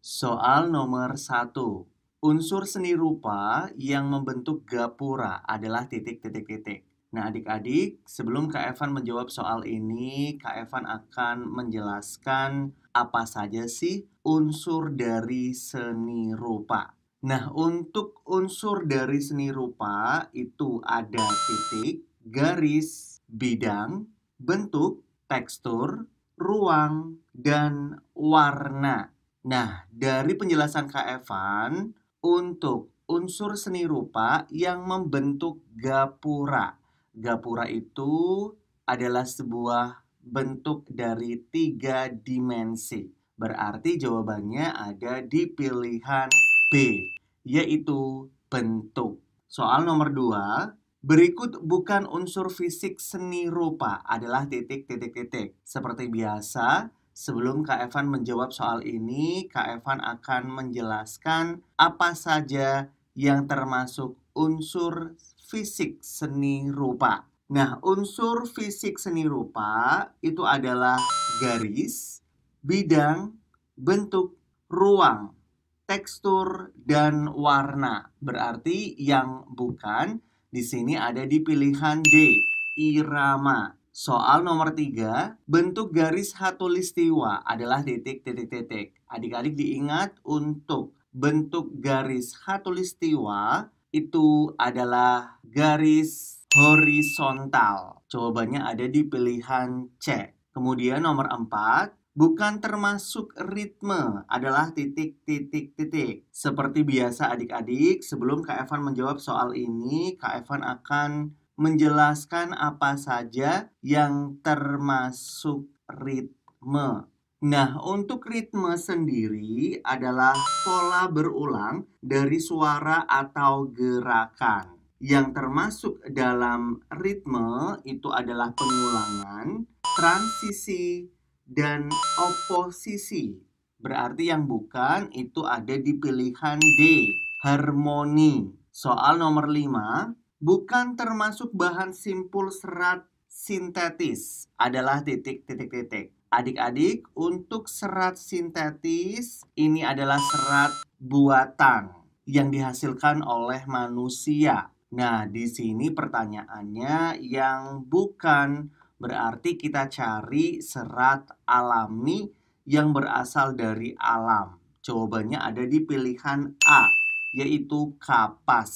Soal nomor 1. Unsur seni rupa yang membentuk gapura adalah titik-titik-titik. Nah, adik-adik, sebelum Kak Evan menjawab soal ini, Kak Evan akan menjelaskan apa saja sih unsur dari seni rupa. Nah, untuk unsur dari seni rupa itu ada titik, garis, bidang, bentuk, tekstur, ruang, dan warna. Nah, dari penjelasan Kak Evan, untuk unsur seni rupa yang membentuk gapura. Gapura itu adalah sebuah bentuk dari 3 dimensi. Berarti jawabannya ada di pilihan B, yaitu bentuk. Soal nomor 2, berikut bukan unsur fisik seni rupa adalah titik-titik-titik. Seperti biasa, sebelum Kak Evan menjawab soal ini, Kak Evan akan menjelaskan apa saja yang termasuk unsur fisik seni rupa. Nah, unsur fisik seni rupa itu adalah garis, bidang, bentuk, ruang, tekstur, dan warna. Berarti yang bukan di sini ada di pilihan D, irama. Soal nomor 3, bentuk garis khatulistiwa adalah titik-titik-titik. Adik-adik diingat untuk bentuk garis khatulistiwa itu adalah garis horizontal. Jawabannya ada di pilihan C. Kemudian nomor 4, bukan termasuk ritme adalah titik-titik-titik. Seperti biasa adik-adik, sebelum Kak Evan menjawab soal ini, Kak Evan akan menjelaskan apa saja yang termasuk ritme. Nah, untuk ritme sendiri adalah pola berulang dari suara atau gerakan. Yang termasuk dalam ritme itu adalah pengulangan, transisi, dan oposisi. Berarti yang bukan itu ada di pilihan D, harmoni. Soal nomor 5, bukan termasuk bahan simpul serat sintetis adalah titik-titik-titik. Adik-adik, untuk serat sintetis ini adalah serat buatan yang dihasilkan oleh manusia. Nah, di sini pertanyaannya yang bukan, berarti kita cari serat alami yang berasal dari alam. Jawabannya ada di pilihan A, yaitu kapas.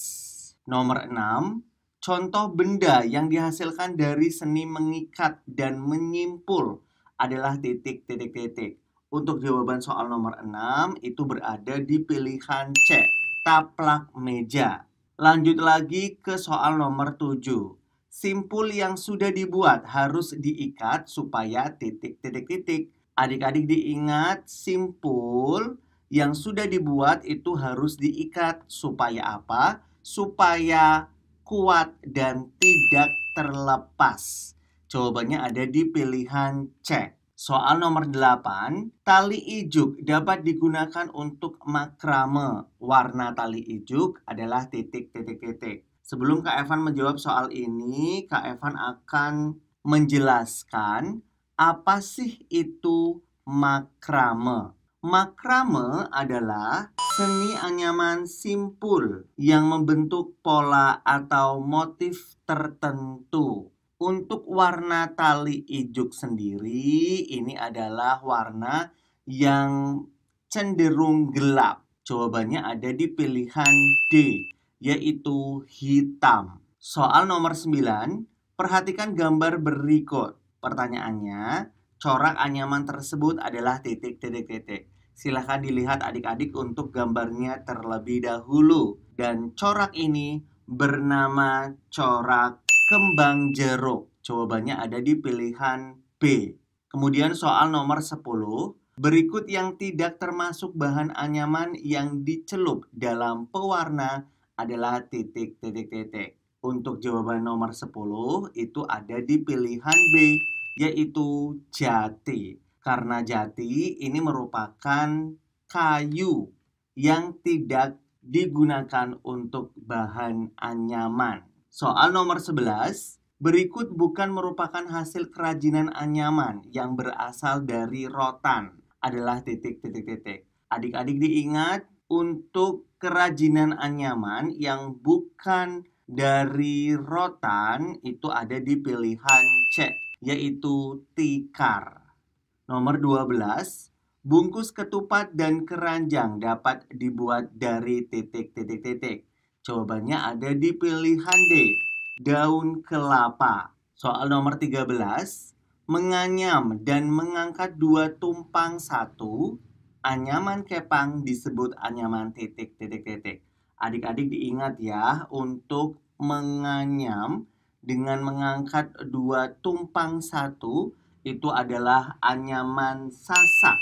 Nomor 6, contoh benda yang dihasilkan dari seni mengikat dan menyimpul adalah titik-titik-titik. Untuk jawaban soal nomor 6 itu berada di pilihan C, taplak meja. Lanjut lagi ke soal nomor 7. Simpul yang sudah dibuat harus diikat supaya titik-titik-titik. Adik-adik diingat, simpul yang sudah dibuat itu harus diikat supaya apa? Supaya kuat dan tidak terlepas. Jawabannya ada di pilihan C. Soal nomor 8, tali ijuk dapat digunakan untuk makrame. Warna tali ijuk adalah titik-titik-titik. Sebelum Kak Evan menjawab soal ini, Kak Evan akan menjelaskan apa sih itu makrame. Makrame adalah seni anyaman simpul yang membentuk pola atau motif tertentu. Untuk warna tali ijuk sendiri, ini adalah warna yang cenderung gelap. Jawabannya ada di pilihan D, yaitu hitam. Soal nomor 9, perhatikan gambar berikut. Pertanyaannya, corak anyaman tersebut adalah titik-titik-titik. Silahkan dilihat adik-adik untuk gambarnya terlebih dahulu. Dan corak ini bernama corak kembang jeruk. Jawabannya ada di pilihan B. Kemudian soal nomor 10. Berikut yang tidak termasuk bahan anyaman yang dicelup dalam pewarna adalah titik-titik-titik. Untuk jawaban nomor 10 itu ada di pilihan B, yaitu jati. Karena jati ini merupakan kayu yang tidak digunakan untuk bahan anyaman. Soal nomor 11, Berikut bukan merupakan hasil kerajinan anyaman yang berasal dari rotan adalah titik titik titik. Adik-adik diingat untuk kerajinan anyaman yang bukan dari rotan itu ada di pilihan C, yaitu tikar. Nomor 12, bungkus ketupat dan keranjang dapat dibuat dari titik titik titik. Jawabannya ada di pilihan D, daun kelapa. Soal nomor 13, menganyam dan mengangkat dua tumpang satu, anyaman kepang disebut anyaman titik titik titik. Adik-adik diingat ya, untuk menganyam dengan mengangkat dua tumpang satu itu adalah anyaman sasak.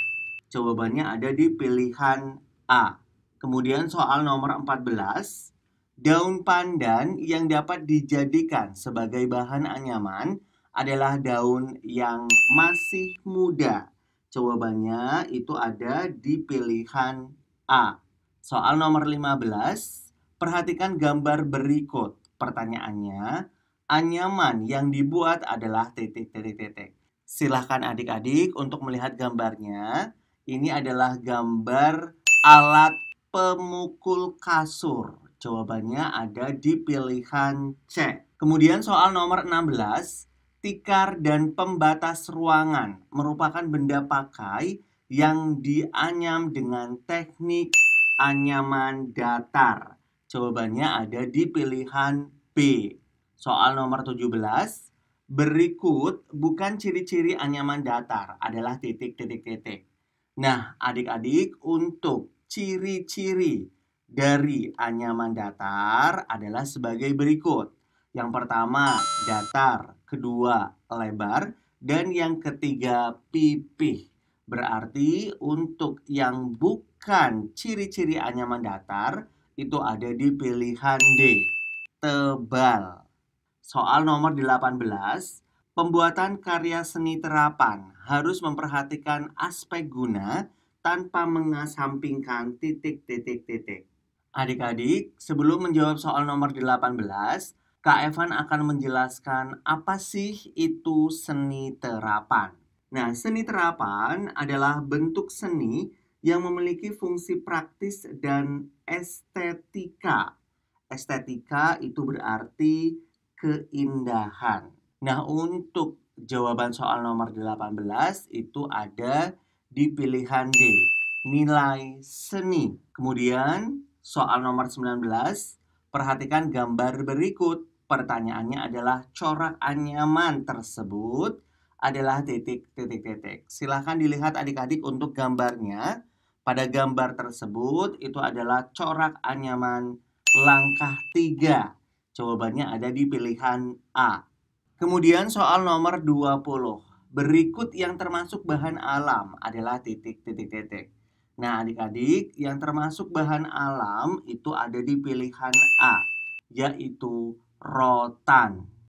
Jawabannya ada di pilihan A. Kemudian soal nomor 14, daun pandan yang dapat dijadikan sebagai bahan anyaman adalah daun yang masih muda. Jawabannya itu ada di pilihan A. Soal nomor 15, perhatikan gambar berikut. Pertanyaannya, anyaman yang dibuat adalah titik titik titik. Silahkan adik-adik untuk melihat gambarnya. Ini adalah gambar alat pemukul kasur. Jawabannya ada di pilihan C. Kemudian soal nomor 16, tikar dan pembatas ruangan merupakan benda pakai yang dianyam dengan teknik anyaman datar. Jawabannya ada di pilihan B. Soal nomor 17, berikut bukan ciri-ciri anyaman datar adalah titik titik titik. Nah, adik-adik, untuk ciri-ciri dari anyaman datar adalah sebagai berikut. Yang pertama, datar, kedua, lebar, dan yang ketiga, pipih. Berarti untuk yang bukan ciri-ciri anyaman datar itu ada di pilihan D, tebal. Soal nomor 18, pembuatan karya seni terapan harus memperhatikan aspek guna tanpa mengesampingkan titik titik titik. Adik-adik, sebelum menjawab soal nomor 18, Kak Evan akan menjelaskan apa sih itu seni terapan. Nah, seni terapan adalah bentuk seni yang memiliki fungsi praktis dan estetika. Estetika itu berarti keindahan. Nah, untuk jawaban soal nomor 18 itu ada di pilihan D, nilai seni. Kemudian soal nomor 19, perhatikan gambar berikut. Pertanyaannya adalah corak anyaman tersebut adalah titik titik titik. Silahkan dilihat adik-adik untuk gambarnya. Pada gambar tersebut itu adalah corak anyaman langkah 3. Jawabannya ada di pilihan A. Kemudian soal nomor 20. Berikut yang termasuk bahan alam adalah titik titik titik. Nah, adik-adik, yang termasuk bahan alam itu ada di pilihan A, yaitu rotan.